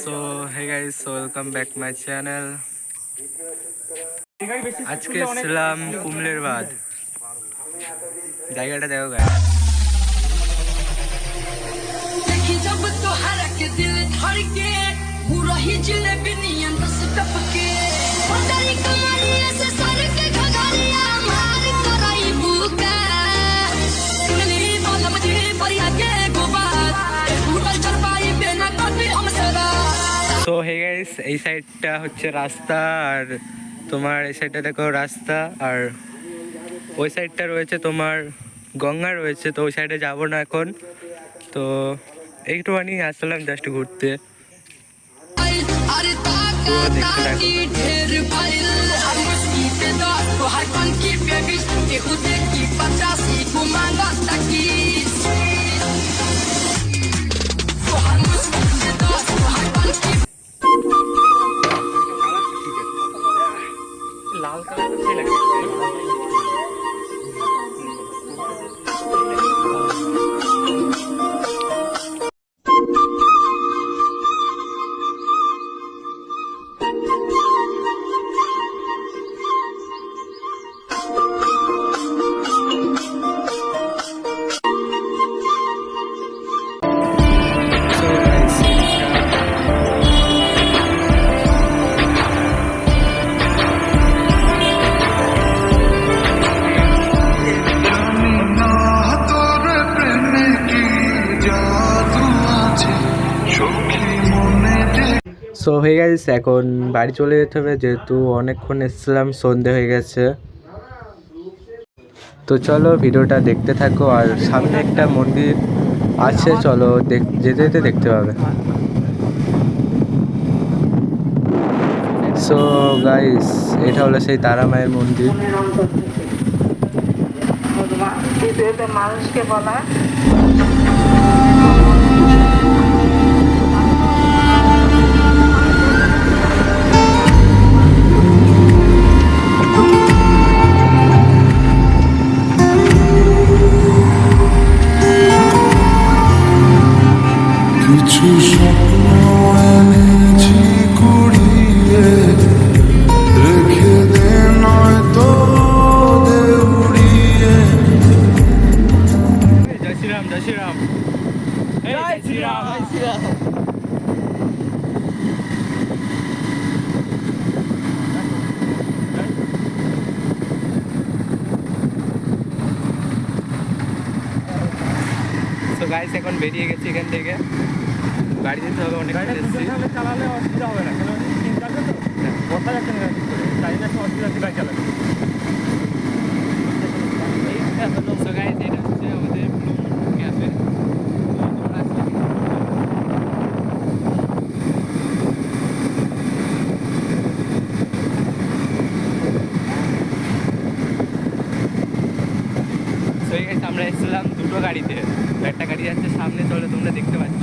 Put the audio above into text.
So hey guys, welcome back my channel. আজকে ছিলাম কুমলের বাঁধ। জায়গাটা দেখো গাইস। সো হে গাইস, এই সাইডটা হচ্ছে রাস্তা, আর তোমার এই সাইডটা দেখো রাস্তা, আর ওই সাইডটা রয়েছে তোমার গঙ্গা রয়েছে। তো ওই সাইডে যাবো না এখন, তো একটুখানি আসলাম জাস্ট ঘুরতে। দেখতে থাকো। লাল কালার তো সেই লাগে। সো হয়ে গেছে, এখন বাড়ি চলে যেতে হবে, যেহেতু অনেকক্ষণ এসেছিলাম, সন্ধে হয়ে গেছে। তো চলো ভিডিওটা দেখতে থাকো, আর সামনে একটা মন্দির আছে, চলো যেতে যেতে দেখতে পাবে। সো গাইস, এটা হলো সেই তারা মায়ের মন্দির। মানুষকে বলা কিছু স্বপ্ন এনেছি কুড়িয়ে, রেখে দে নয়তো উড়িয়ে। জয় শ্রীরাম, জয় শ্রীরাম, জয় শ্রীরাম, জয় শ্রীরাম। তো গাইস, এখন বেরিয়ে গেছি এখান থেকে, গাড়ি যেতে হবে, অনেক চালালে অসুবিধা হবে না, বসা যাচ্ছে না, গাড়ি যাচ্ছে অসুবিধা হচ্ছে, গাড়ি চালাবে। So guys, এটা হচ্ছে আমাদের ক্যাফে। So guys, আমরা এসেছিলাম দুটো গাড়িতে, একটা গাড়ি যাচ্ছে সামনে, চলে তোমরা দেখতে পাচ্ছ।